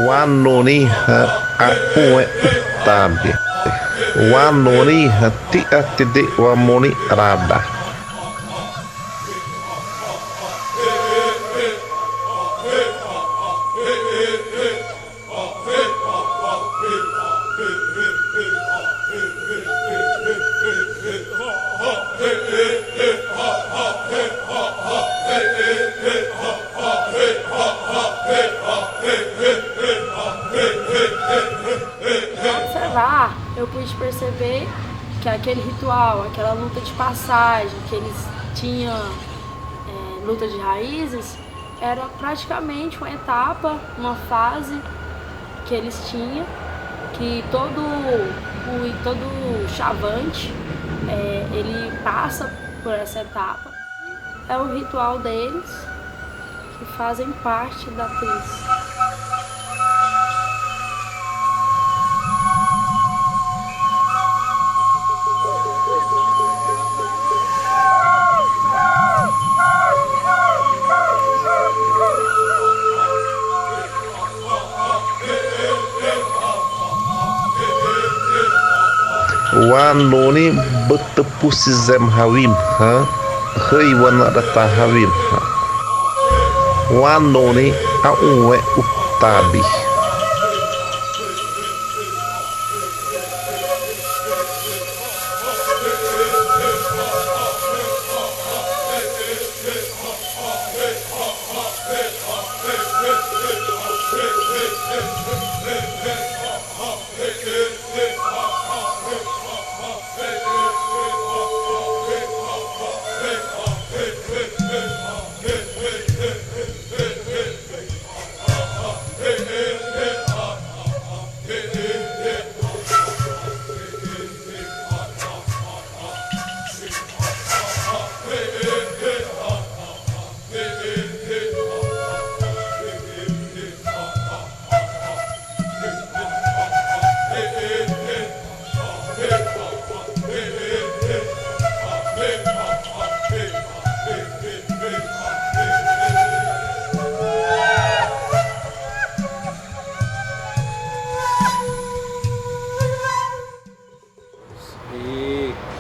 Wanoniha aue utabi. Wanoniha ti'atide wamoni rada. Eu pude perceber que aquele ritual, aquela luta de passagem que eles tinham, luta de raízes, era praticamente uma etapa, uma fase que eles tinham, que todo chavante, ele passa por essa etapa. É o ritual deles, que fazem parte da tribo. Wanoni bertepus zem hawim hei wana data hawim Wanoni auwe utabi.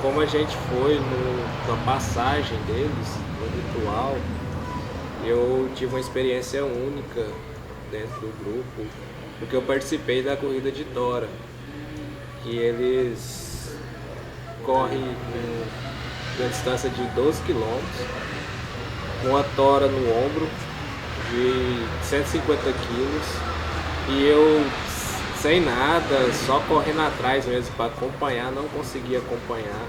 Como a gente foi na passagem deles, no ritual, eu tive uma experiência única dentro do grupo, porque eu participei da corrida de tora, que eles correm uma distância de 12 quilômetros, com uma tora no ombro de 150 quilos, e eu sem nada, só correndo atrás mesmo para acompanhar, não conseguia acompanhar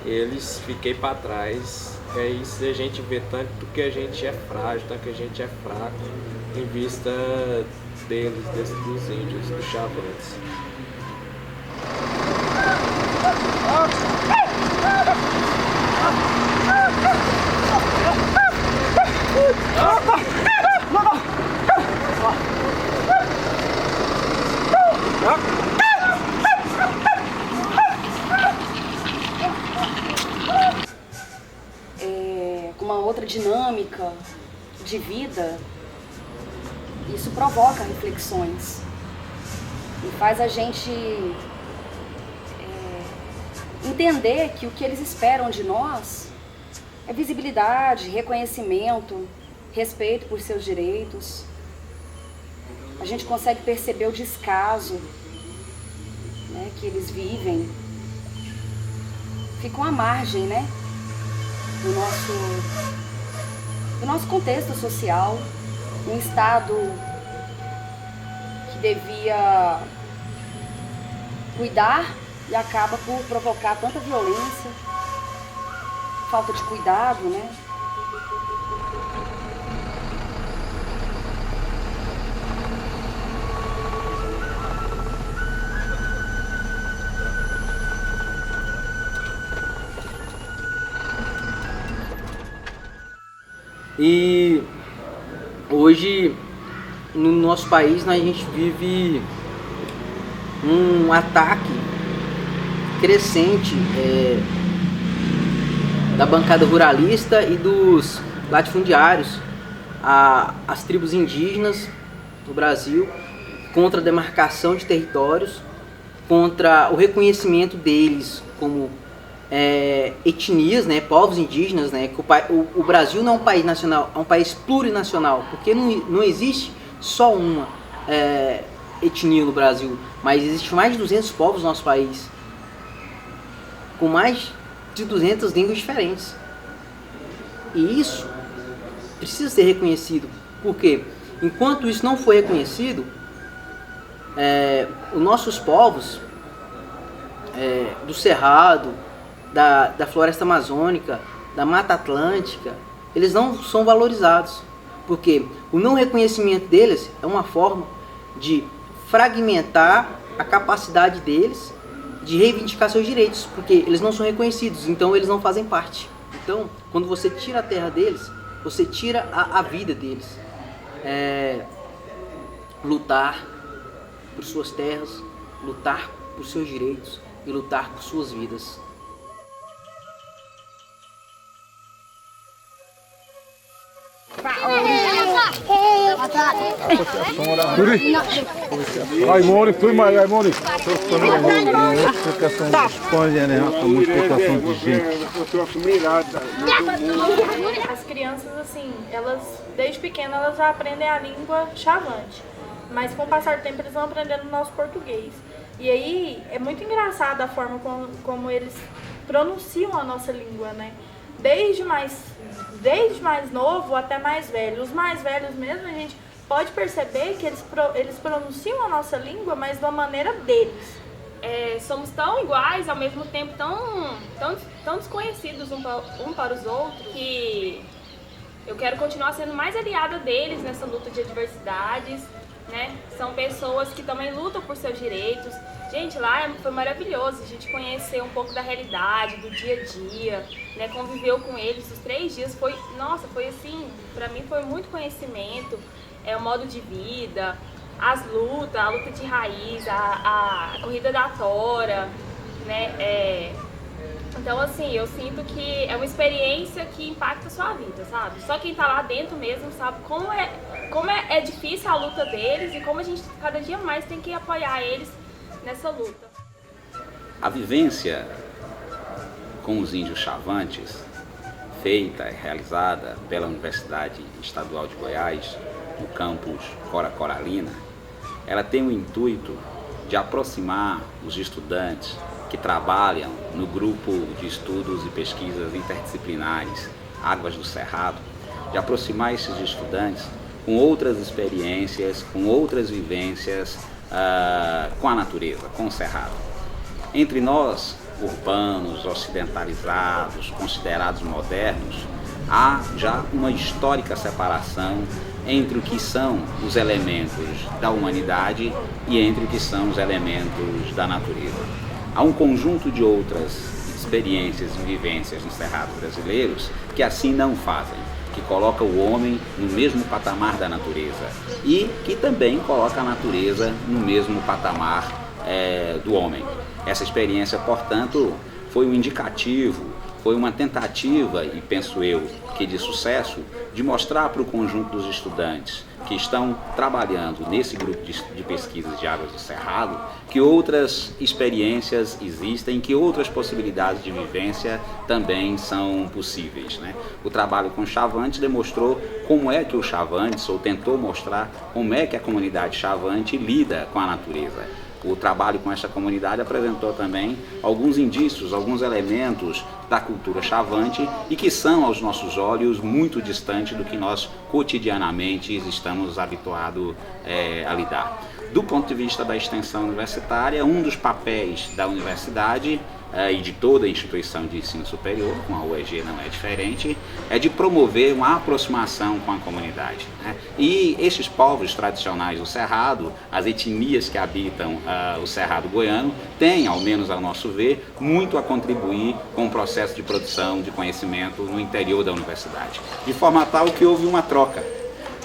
eles, fiquei para trás. É isso, a gente vê tanto que a gente é frágil, tanto que a gente é fraco em vista deles, dos índios, dos chavantes. Uma outra dinâmica de vida, isso provoca reflexões e faz a gente entender que o que eles esperam de nós é visibilidade, reconhecimento, respeito por seus direitos. A gente consegue perceber o descaso, né, que eles vivem, ficam à margem, né, do nosso contexto social, um Estado que devia cuidar e acaba por provocar tanta violência, falta de cuidado, né? E Hoje, no nosso país, a gente vive um ataque crescente da bancada ruralista e dos latifundiários às tribos indígenas do Brasil, contra a demarcação de territórios, contra o reconhecimento deles como etnias, né, povos indígenas, né, que o Brasil não é um país nacional, é um país plurinacional, porque não existe só uma etnia no Brasil, mas existe mais de 200 povos no nosso país, com mais de 200 línguas diferentes. E isso precisa ser reconhecido, porque enquanto isso não for reconhecido, os nossos povos do Cerrado, da floresta amazônica, da Mata Atlântica, eles não são valorizados, porque o não reconhecimento deles é uma forma de fragmentar a capacidade deles de reivindicar seus direitos, porque eles não são reconhecidos, então eles não fazem parte. Então, quando você tira a terra deles, você tira a vida deles. Lutar por suas terras, lutar por seus direitos e lutar por suas vidas. As crianças, assim, elas desde pequenas elas já aprendem a língua chavante, mas com o passar do tempo eles vão aprendendo o nosso português. E aí é muito engraçado a forma como eles pronunciam a nossa língua, né? Desde mais novo até mais velho. Os mais velhos mesmo, a gente pode perceber que eles pronunciam a nossa língua, mas da maneira deles. Somos tão iguais, ao mesmo tempo tão desconhecidos um para os outros, que eu quero continuar sendo mais aliada deles nessa luta de adversidades, né? São pessoas que também lutam por seus direitos. Gente, lá foi maravilhoso, a gente conheceu um pouco da realidade, do dia a dia, né? Conviveu com eles os 3 dias, foi assim, pra mim foi muito conhecimento, o modo de vida, as lutas, a luta de raiz, a corrida da tora, né? Então, assim, eu sinto que é uma experiência que impacta a sua vida, sabe? Só quem tá lá dentro mesmo sabe como é difícil a luta deles e como a gente cada dia mais tem que apoiar eles nessa luta. A vivência com os índios chavantes, feita e realizada pela Universidade Estadual de Goiás, no campus Cora Coralina, ela tem o intuito de aproximar os estudantes que trabalham no grupo de estudos e pesquisas interdisciplinares Águas do Cerrado, de aproximar esses estudantes com outras experiências, com outras vivências com a natureza, com o Cerrado. Entre nós, urbanos, ocidentalizados, considerados modernos, há já uma histórica separação entre o que são os elementos da humanidade e entre o que são os elementos da natureza. Há um conjunto de outras experiências e vivências no Cerrado brasileiros que assim não fazem, que coloca o homem no mesmo patamar da natureza e que também coloca a natureza no mesmo patamar do homem. Essa experiência, portanto, foi um indicativo, foi uma tentativa, e penso eu que de sucesso, de mostrar para o conjunto dos estudantes que estão trabalhando nesse grupo de pesquisas de Águas do Cerrado que outras experiências existem, que outras possibilidades de vivência também são possíveis, né? O trabalho com Chavantes demonstrou como é que o Chavantes, ou tentou mostrar como é que a comunidade Chavante lida com a natureza. O trabalho com essa comunidade apresentou também alguns indícios, alguns elementos da cultura chavante e que são, aos nossos olhos, muito distantes do que nós cotidianamente estamos habituados a lidar. Do ponto de vista da extensão universitária, um dos papéis da universidade e de toda a instituição de ensino superior, com a UEG não é diferente, é de promover uma aproximação com a comunidade, né? E esses povos tradicionais do Cerrado, as etnias que habitam o Cerrado goiano, têm, ao menos ao nosso ver, muito a contribuir com o processo de produção de conhecimento no interior da universidade. De forma tal que houve uma troca.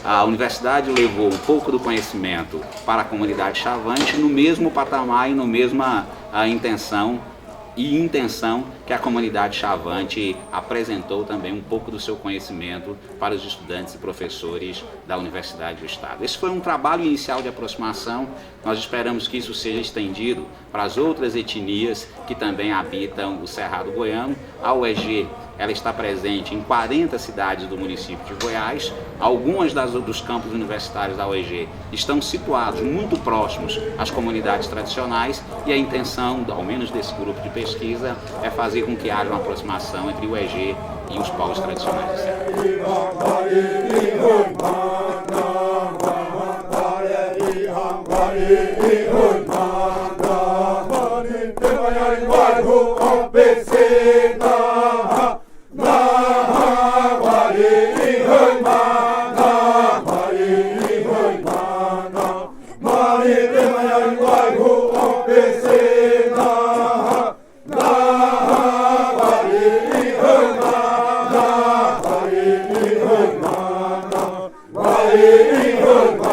A universidade levou um pouco do conhecimento para a comunidade chavante no mesmo patamar e na mesma intenção que a comunidade chavante apresentou também um pouco do seu conhecimento para os estudantes e professores da Universidade do Estado. Esse foi um trabalho inicial de aproximação. Nós esperamos que isso seja estendido para as outras etnias que também habitam o Cerrado Goiano. A UEG, ela está presente em 40 cidades do município de Goiás. Algumas dos campos universitários da UEG estão situados muito próximos às comunidades tradicionais e a intenção, ao menos desse grupo de pesquisa, é fazer com que haja uma aproximação entre o UEG e os povos tradicionais do Cerrado. Hare